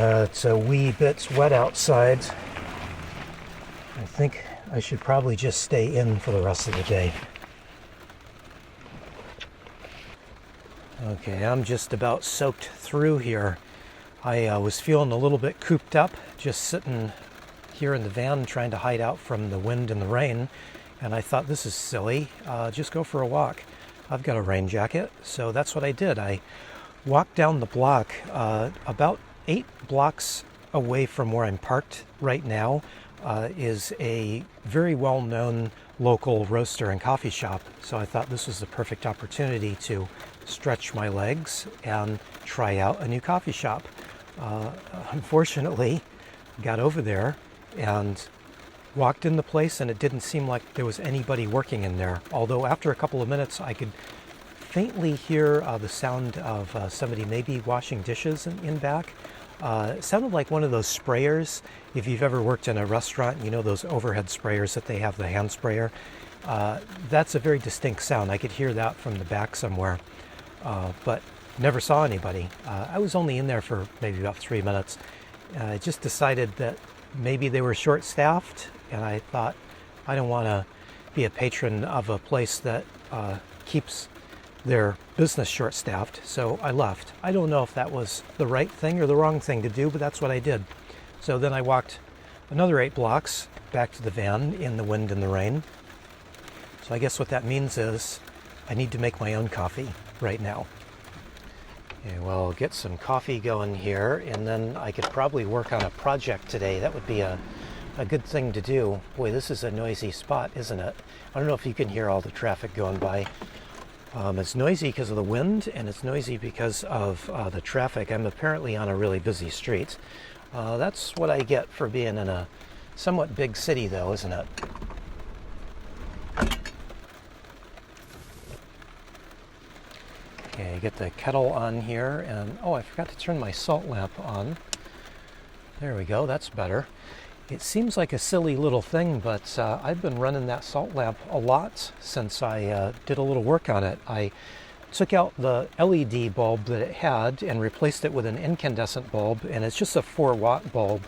It's a wee bit wet outside. I think I should probably just stay in for the rest of the day. Okay, I'm just about soaked through here. I was feeling a little bit cooped up, just sitting here in the van trying to hide out from the wind and the rain. And I thought, this is silly, just go for a walk. I've got a rain jacket, so that's what I did. I walked down the block, about 8 blocks away from where I'm parked right now is a very well-known local roaster and coffee shop. So I thought this was the perfect opportunity to stretch my legs and try out a new coffee shop. Unfortunately, got over there and walked in the place and it didn't seem like there was anybody working in there. Although after a couple of minutes I could faintly hear the sound of somebody maybe washing dishes in back. It sounded like one of those sprayers. If you've ever worked in a restaurant, you know those overhead sprayers that they have, the hand sprayer. That's a very distinct sound. I could hear that from the back somewhere, but never saw anybody. I was only in there for maybe about 3 minutes. I just decided that maybe they were short-staffed, and I thought, I don't want to be a patron of a place that keeps their business short-staffed, so I left. I don't know if that was the right thing or the wrong thing to do, but that's what I did. So then I walked another 8 blocks back to the van in the wind and the rain. So I guess what that means is I need to make my own coffee right now. Okay, well, I'll get some coffee going here, and then I could probably work on a project today. That would be a good thing to do. Boy, this is a noisy spot, isn't it? I don't know if you can hear all the traffic going by. It's noisy because of the wind, and it's noisy because of the traffic. I'm apparently on a really busy street. That's what I get for being in a somewhat big city, though, isn't it? Okay, get the kettle on here, and oh, I forgot to turn my salt lamp on. There we go, that's better. It seems like a silly little thing, but I've been running that salt lamp a lot since I did a little work on it. I took out the LED bulb that it had and replaced it with an incandescent bulb, and it's just a 4-watt bulb.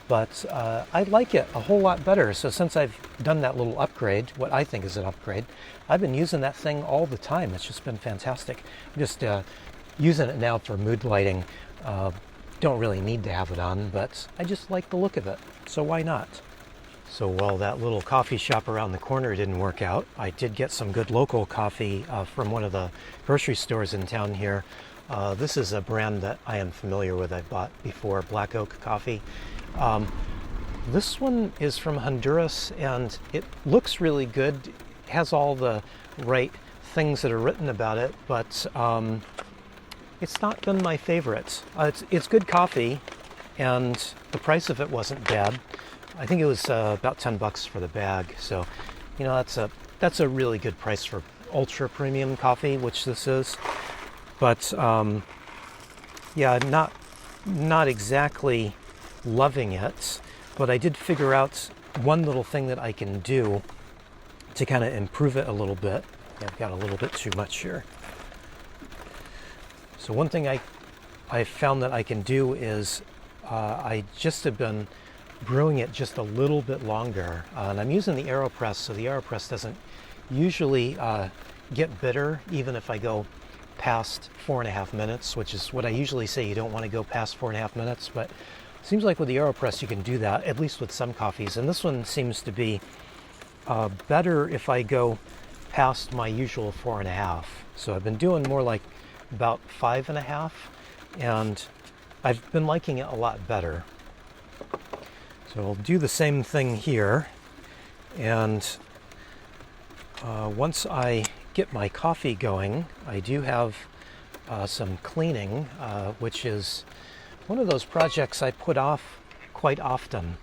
But I like it a whole lot better. So since I've done that little upgrade, what I think is an upgrade, I've been using that thing all the time. It's just been fantastic. I'm just using it now for mood lighting. Don't really need to have it on, but I just like the look of it. So why not? So while that little coffee shop around the corner didn't work out, I did get some good local coffee from one of the grocery stores in town here. This is a brand that I am familiar with. I've bought before, Black Oak Coffee. This one is from Honduras, and it looks really good. It has all the right things that are written about it, but it's not been my favorite. It's good coffee, and the price of it wasn't bad. I think it was about $10 for the bag. So, you know, that's a really good price for ultra premium coffee, which this is. But yeah, not exactly loving it. But I did figure out one little thing that I can do to kind of improve it a little bit. I've got a little bit too much here. So one thing I found that I can do is I just have been brewing it just a little bit longer. And I'm using the AeroPress, so the AeroPress doesn't usually get bitter even if I go past 4.5 minutes, which is what I usually say. You don't want to go past 4.5 minutes, but it seems like with the AeroPress you can do that, at least with some coffees. And this one seems to be better if I go past my usual 4.5. So I've been doing more like about 5.5, and I've been liking it a lot better. So I'll do the same thing here, and once I get my coffee going, I do have some cleaning, which is one of those projects I put off quite often,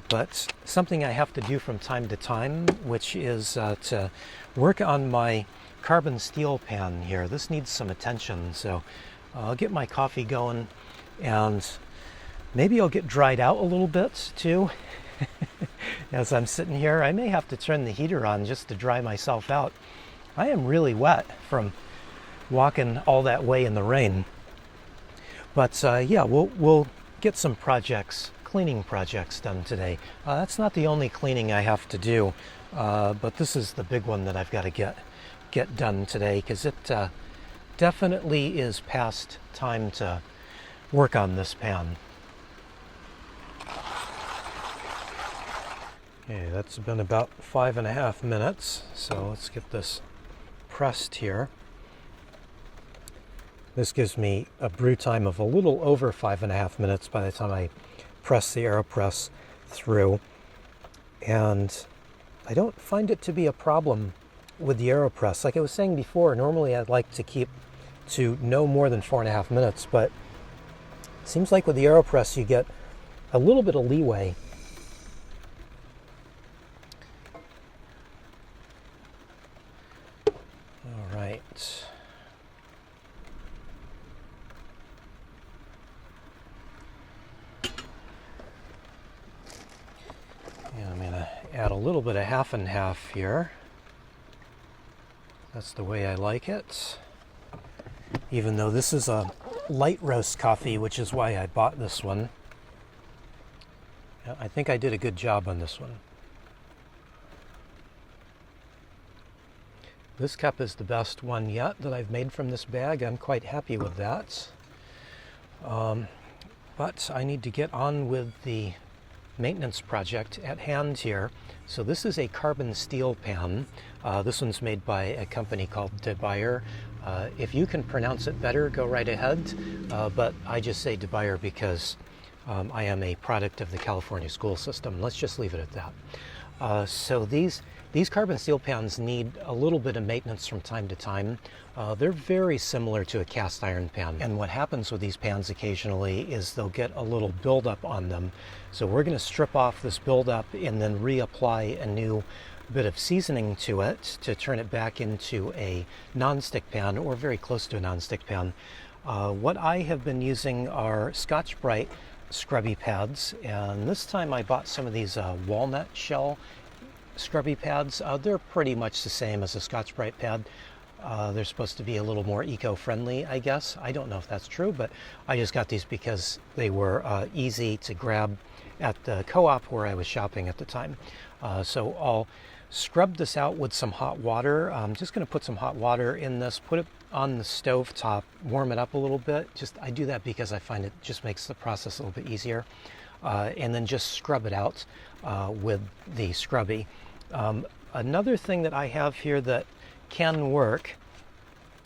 but something I have to do from time to time, which is to work on my carbon steel pan here. This needs some attention, so I'll get my coffee going, and maybe I'll get dried out a little bit too. As I'm sitting here, I may have to turn the heater on just to dry myself out. I am really wet from walking all that way in the rain. But yeah, we'll get some cleaning projects done today. That's not the only cleaning I have to do, but this is the big one that I've got to get done today, because it definitely is past time to work on this pan. Okay, that's been about 5.5 minutes, so let's get this pressed here. This gives me a brew time of a little over 5.5 minutes by the time I press the AeroPress through. And I don't find it to be a problem with the AeroPress. Like I was saying before, normally I'd like to keep to no more than 4.5 minutes, but it seems like with the AeroPress you get a little bit of leeway. All right. And I'm going to add a little bit of half and half here. That's the way I like it. Even though this is a light roast coffee, which is why I bought this one. I think I did a good job on this one. This cup is the best one yet that I've made from this bag. I'm quite happy with that. But I need to get on with the maintenance project at hand here. So this is a carbon steel pan. This one's made by a company called DeBuyer. If you can pronounce it better, go right ahead. But I just say DeBuyer because I am a product of the California school system. Let's just leave it at that. So these carbon steel pans need a little bit of maintenance from time to time. They're very similar to a cast iron pan. And what happens with these pans occasionally is they'll get a little buildup on them. So we're going to strip off this buildup and then reapply a new bit of seasoning to it to turn it back into a non-stick pan, or very close to a non-stick pan. What I have been using are Scotch-Brite scrubby pads, and this time I bought some of these walnut shell scrubby pads. They're pretty much the same as a Scotch-Brite pad. They're supposed to be a little more eco-friendly, I guess. I don't know if that's true, but I just got these because they were easy to grab at the co-op where I was shopping at the time. So I'll scrub this out with some hot water. I'm just going to put some hot water in this, put it on the stove top, warm it up a little bit. I do that because I find it just makes the process a little bit easier. And then just scrub it out with the scrubby. Another thing that I have here that can work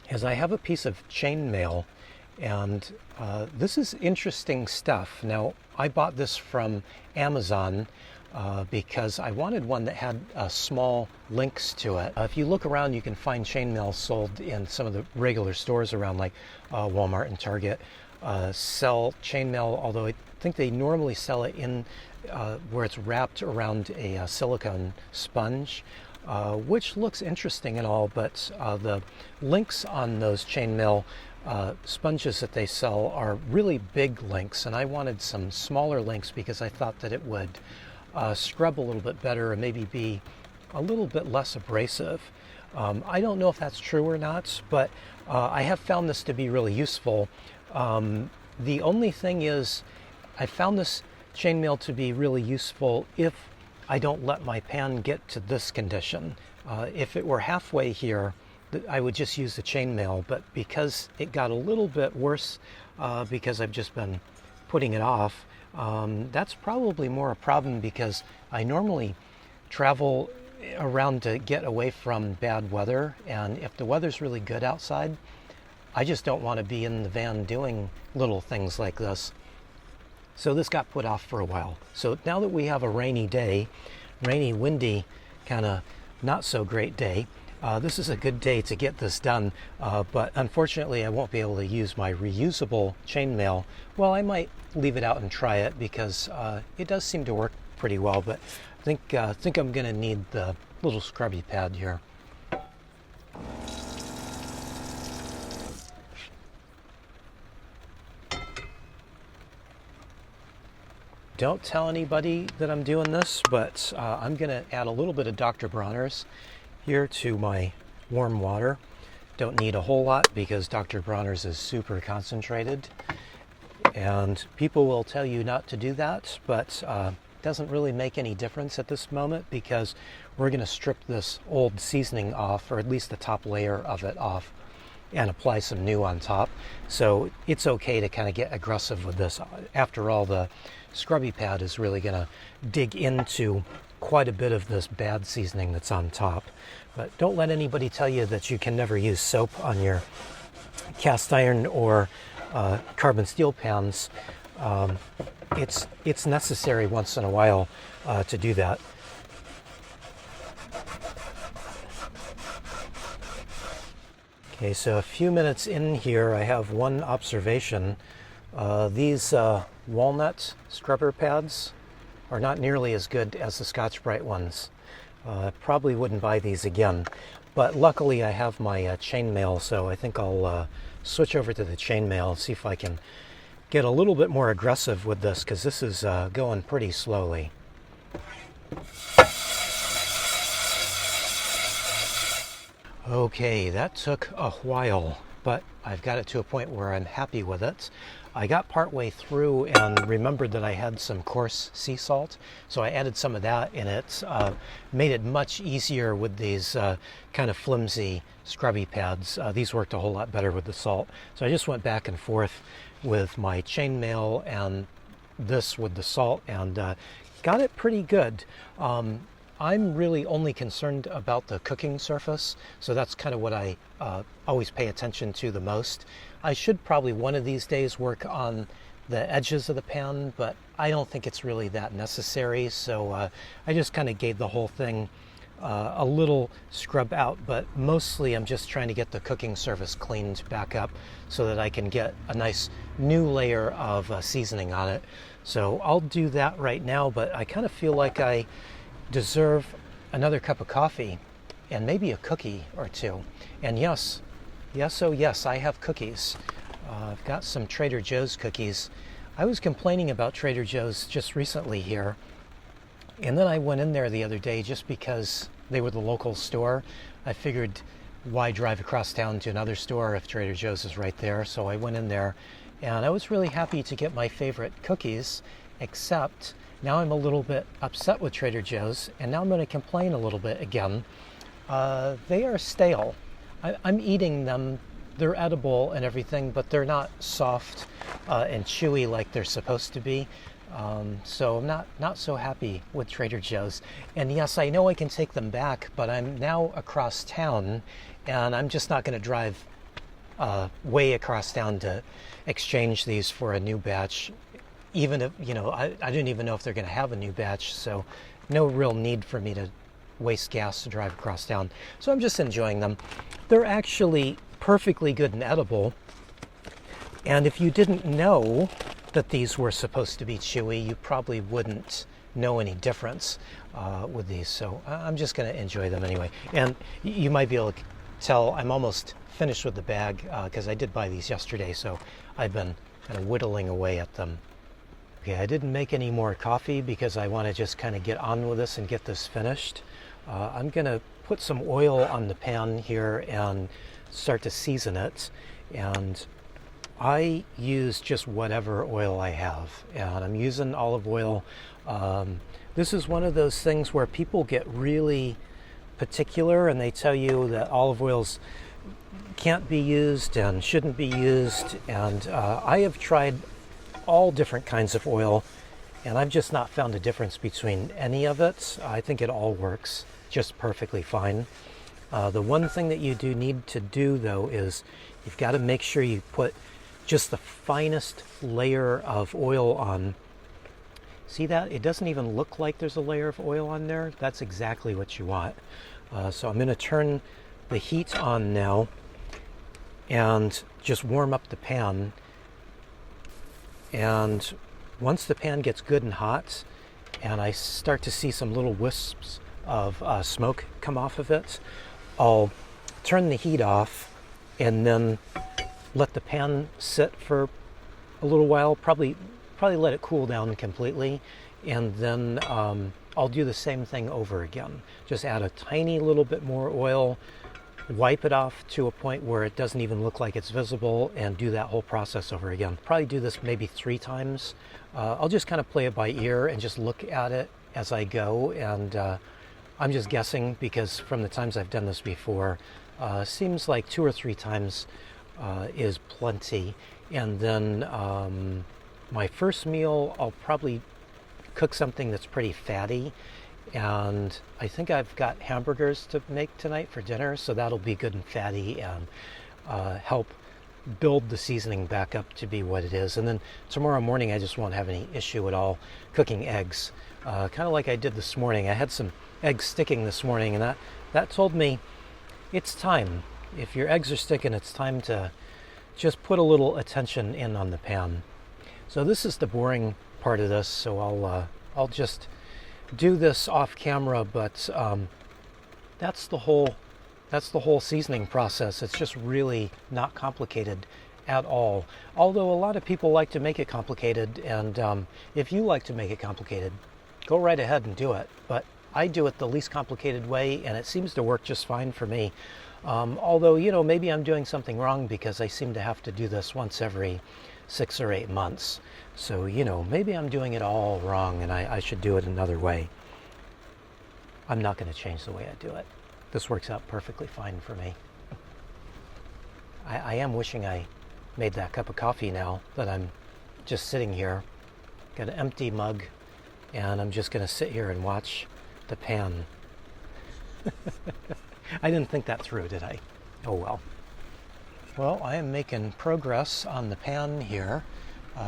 is I have a piece of chainmail, and this is interesting stuff. Now, I bought this from Amazon because I wanted one that had small links to it. If you look around, you can find chainmail sold in some of the regular stores around, like Walmart and Target sell chainmail, although I think they normally sell it in where it's wrapped around a silicone sponge, which looks interesting and all, but the links on those chainmail sponges that they sell are really big links, and I wanted some smaller links because I thought that it would scrub a little bit better and maybe be a little bit less abrasive. I don't know if that's true or not, but I have found this to be really useful. The only thing is, I found this chainmail to be really useful if I don't let my pan get to this condition. If it were halfway here, I would just use the chainmail, but because it got a little bit worse because I've just been putting it off, that's probably more a problem, because I normally travel around to get away from bad weather, and if the weather's really good outside, I just don't want to be in the van doing little things like this. So this got put off for a while. So now that we have a rainy day, rainy, windy, kind of not so great day, this is a good day to get this done, but unfortunately I won't be able to use my reusable chainmail. Well, I might leave it out and try it because it does seem to work pretty well, but I think I'm going to need the little scrubby pad here. Don't tell anybody that I'm doing this, but I'm going to add a little bit of Dr. Bronner's here to my warm water. Don't need a whole lot because Dr. Bronner's is super concentrated. And people will tell you not to do that, but it doesn't really make any difference at this moment because we're going to strip this old seasoning off, or at least the top layer of it off, and apply some new on top. So it's okay to kind of get aggressive with this. After all, the scrubby pad is really going to dig into quite a bit of this bad seasoning that's on top. But don't let anybody tell you that you can never use soap on your cast iron or carbon steel pans. It's necessary once in a while to do that. Okay, so a few minutes in here, I have one observation. These walnut scrubber pads are not nearly as good as the Scotch-Brite ones. Probably wouldn't buy these again, but luckily I have my chainmail, so I think I'll switch over to the chainmail and see if I can get a little bit more aggressive with this, because this is going pretty slowly. Okay, that took a while, but I've got it to a point where I'm happy with it. I got partway through and remembered that I had some coarse sea salt, so I added some of that in it. Made it much easier with these kind of flimsy scrubby pads. These worked a whole lot better with the salt. So I just went back and forth with my chainmail and this with the salt, and got it pretty good. I'm really only concerned about the cooking surface, so that's kind of what I always pay attention to the most. I should probably one of these days work on the edges of the pan, but I don't think it's really that necessary, so I just kind of gave the whole thing a little scrub out, but mostly I'm just trying to get the cooking surface cleaned back up so that I can get a nice new layer of seasoning on it. So I'll do that right now, but I kind of feel like I deserve another cup of coffee and maybe a cookie or two. And yes, oh yes, I have cookies. I've got some Trader Joe's cookies. I was complaining about Trader Joe's just recently here, and then I went in there the other day just because they were the local store. I figured, why drive across town to another store if Trader Joe's is right there? So I went in there, and I was really happy to get my favorite cookies, except now I'm a little bit upset with Trader Joe's, and now I'm going to complain a little bit again. They are stale. I'm eating them. They're edible and everything, but they're not soft and chewy like they're supposed to be. So I'm not so happy with Trader Joe's. And yes, I know I can take them back, but I'm now across town, and I'm just not going to drive way across town to exchange these for a new batch. Even if, I didn't even know if they're going to have a new batch, so no real need for me to waste gas to drive across town. So I'm just enjoying them. They're actually perfectly good and edible. And if you didn't know that these were supposed to be chewy, you probably wouldn't know any difference with these. So I'm just going to enjoy them anyway. And you might be able to tell I'm almost finished with the bag because I did buy these yesterday, so I've been kind of whittling away at them. Okay, I didn't make any more coffee because I want to just kind of get on with this and get this finished. I'm going to put some oil on the pan here and start to season it. And I use just whatever oil I have. And I'm using olive oil. This is one of those things where people get really particular and they tell you that olive oils can't be used and shouldn't be used. And I have tried all different kinds of oil, and I've just not found a difference between any of it. I think it all works just perfectly fine. The one thing that you do need to do, though, is you've got to make sure you put just the finest layer of oil on. See that? It doesn't even look like there's a layer of oil on there. That's exactly what you want. So I'm going to turn the heat on now and just warm up the pan. And once the pan gets good and hot and I start to see some little wisps of smoke come off of it, I'll turn the heat off and then let the pan sit for a little while, probably let it cool down completely, and then I'll do the same thing over again. Just add a tiny little bit more oil, wipe it off to a point where it doesn't even look like it's visible, and do that whole process over again. Probably do this maybe 3 times. I'll just kind of play it by ear and just look at it as I go, and I'm just guessing because from the times I've done this before, seems like 2 or 3 times is plenty. And then my first meal, I'll probably cook something that's pretty fatty, and I think I've got hamburgers to make tonight for dinner, so that'll be good and fatty and help build the seasoning back up to be what it is. And then tomorrow morning I just won't have any issue at all cooking eggs, kind of like I did this morning. I had some eggs sticking this morning, and that told me it's time. If your eggs are sticking, it's time to just put a little attention in on the pan. So this is the boring part of this, so I'll just do this off camera, but that's the whole seasoning process. It's just really not complicated at all, although a lot of people like to make it complicated, and if you like to make it complicated, go right ahead and do it. But I do it the least complicated way, and it seems to work just fine for me. Although, maybe I'm doing something wrong because I seem to have to do this once every 6 or 8 months. So, maybe I'm doing it all wrong and I should do it another way. I'm not going to change the way I do it. This works out perfectly fine for me. I am wishing I made that cup of coffee now that I'm just sitting here. Got an empty mug, and I'm just going to sit here and watch the pan. I didn't think that through, did I? Oh well. Well, I am making progress on the pan here.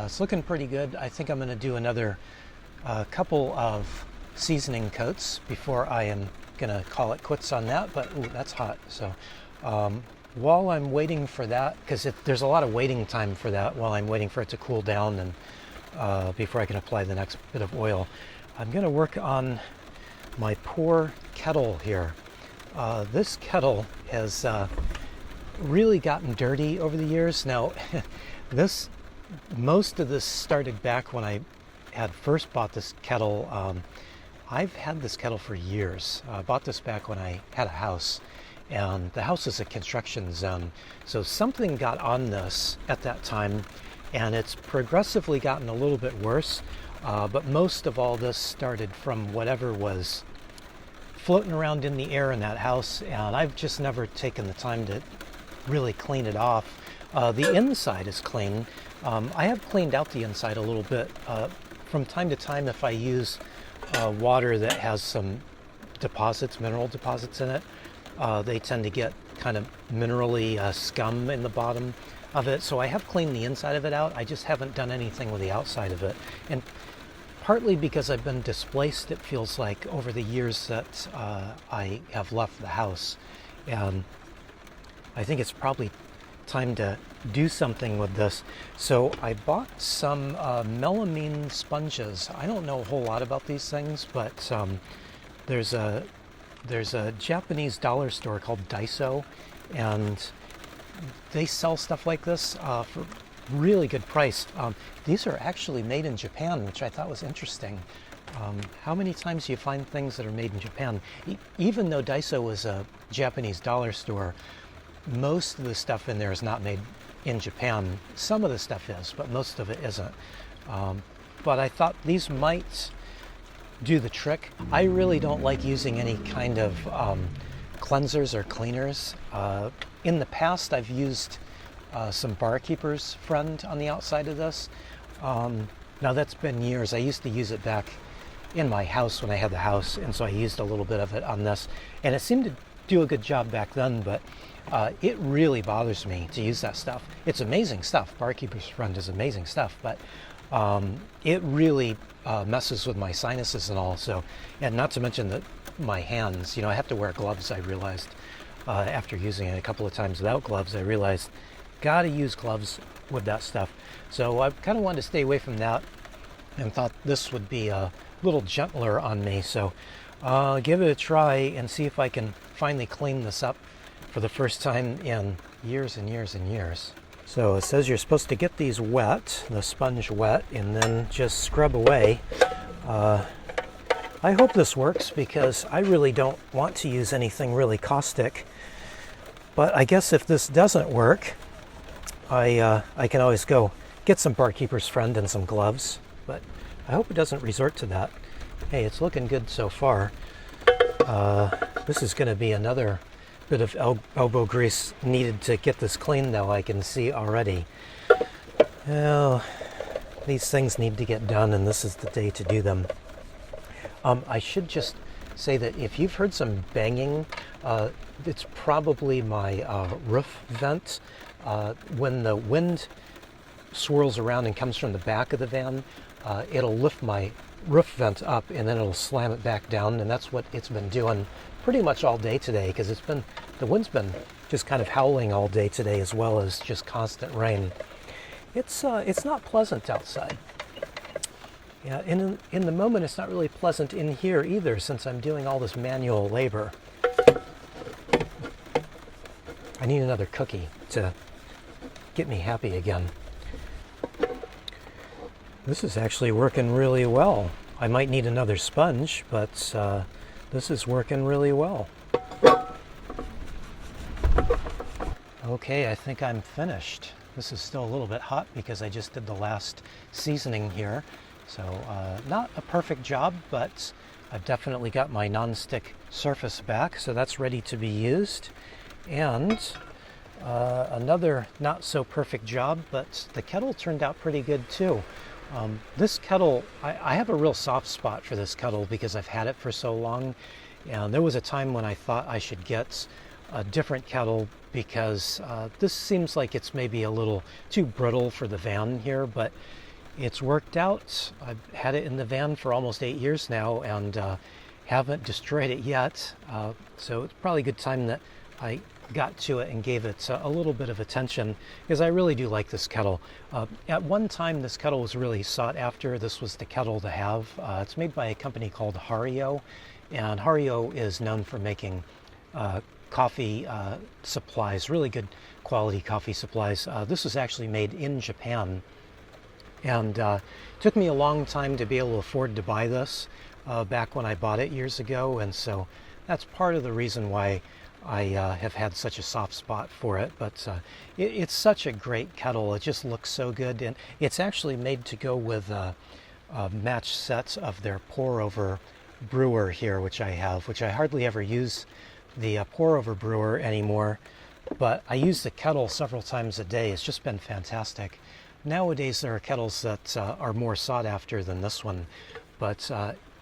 It's looking pretty good. I think I'm going to do another couple of seasoning coats before I am going to call it quits on that. But ooh, that's hot. So while I'm waiting for that, because there's a lot of waiting time for that while I'm waiting for it to cool down and before I can apply the next bit of oil, I'm going to work on my poor kettle here. This kettle has really gotten dirty over the years. Now, most of this started back when I had first bought this kettle. I've had this kettle for years. I bought this back when I had a house, and the house is a construction zone. So something got on this at that time, and it's progressively gotten a little bit worse. But most of all this started from whatever was floating around in the air in that house, and I've just never taken the time to really clean it off. The inside is clean. I have cleaned out the inside a little bit. From time to time, if I use water that has some deposits, mineral deposits in it, they tend to get kind of minerally scum in the bottom of it. So I have cleaned the inside of it out. I just haven't done anything with the outside of it. And partly because I've been displaced, it feels like, over the years that I have left the house. And I think it's probably time to do something with this. So I bought some melamine sponges. I don't know a whole lot about these things, but there's a Japanese dollar store called Daiso, and they sell stuff like this for really good price. These are actually made in Japan, which I thought was interesting. How many times do you find things that are made in Japan? Even though Daiso is a Japanese dollar store, most of the stuff in there is not made in Japan. Some of the stuff is, but most of it isn't. But I thought these might do the trick. I really don't like using any kind of cleansers or cleaners. In the past, I've used some Barkeeper's Friend on the outside of this. Now that's been years. I used to use it back in my house when I had the house, and so I used a little bit of it on this, and it seemed to do a good job back then, but it really bothers me to use that stuff. It's amazing stuff. Barkeeper's Friend is amazing stuff, but it really messes with my sinuses and all. So, and not to mention my hands. I have to wear gloves. I realized after using it a couple of times without gloves, I realized gotta use gloves with that stuff. So I kind of wanted to stay away from that, and thought this would be a little gentler on me. So give it a try and see if I can finally clean this up for the first time in years and years and years. So it says you're supposed to get these wet, the sponge wet, and then just scrub away. I hope this works, because I really don't want to use anything really caustic But I guess if this doesn't work, I can always go get some barkeeper's friend and some gloves. But I hope it doesn't resort to that. Hey, it's looking good so far. This is going to be another bit of elbow grease needed to get this clean, though, I can see already. Well, these things need to get done, and this is the day to do them. I should just say that if you've heard some banging, it's probably my roof vent. When the wind swirls around and comes from the back of the van, it'll lift my roof vent up and then it'll slam it back down, and that's what it's been doing pretty much all day today, because the wind's been just kind of howling all day today, as well as just constant rain. It's not pleasant outside. Yeah, in the moment it's not really pleasant in here either, since I'm doing all this manual labor. I need another cookie to get me happy again. This is actually working really well. I might need another sponge, but this is working really well. Okay, I think I'm finished. This is still a little bit hot because I just did the last seasoning here. So not a perfect job, but I've definitely got my non-stick surface back, so that's ready to be used. And another not so perfect job, but the kettle turned out pretty good too. This kettle, I have a real soft spot for this kettle because I've had it for so long. And there was a time when I thought I should get a different kettle because this seems like it's maybe a little too brittle for the van here, but it's worked out. I've had it in the van for almost 8 years now and haven't destroyed it yet. So it's probably a good time that I got to it and gave it a little bit of attention, because I really do like this kettle. At one time this kettle was really sought after. This was the kettle to have. It's made by a company called Hario, and Hario is known for making coffee supplies, really good quality coffee supplies. This was actually made in Japan, and it took me a long time to be able to afford to buy this back when I bought it years ago, and so that's part of the reason why I have had such a soft spot for it. But it's such a great kettle. It just looks so good, and it's actually made to go with matched sets of their pour-over brewer here, which I have, which I hardly ever use the pour-over brewer anymore, but I use the kettle several times a day. It's just been fantastic. Nowadays there are kettles that are more sought after than this one, but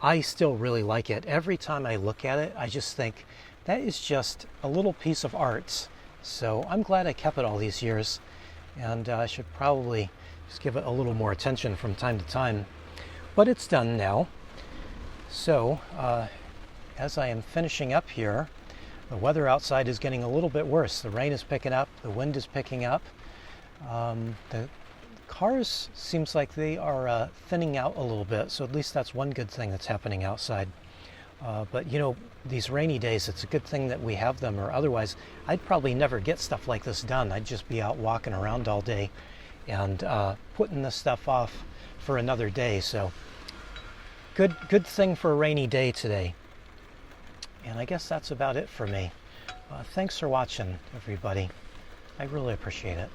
I still really like it. Every time I look at it, I just think, that is just a little piece of art. So I'm glad I kept it all these years, and I should probably just give it a little more attention from time to time. But it's done now. So as I am finishing up here, the weather outside is getting a little bit worse. The rain is picking up, the wind is picking up. The cars seems like they are thinning out a little bit, so at least that's one good thing that's happening outside. But you know, these rainy days, it's a good thing that we have them, or otherwise I'd probably never get stuff like this done. I'd just be out walking around all day and putting this stuff off for another day. So good thing for a rainy day today. And I guess that's about it for me. Thanks for watching, everybody. I really appreciate it.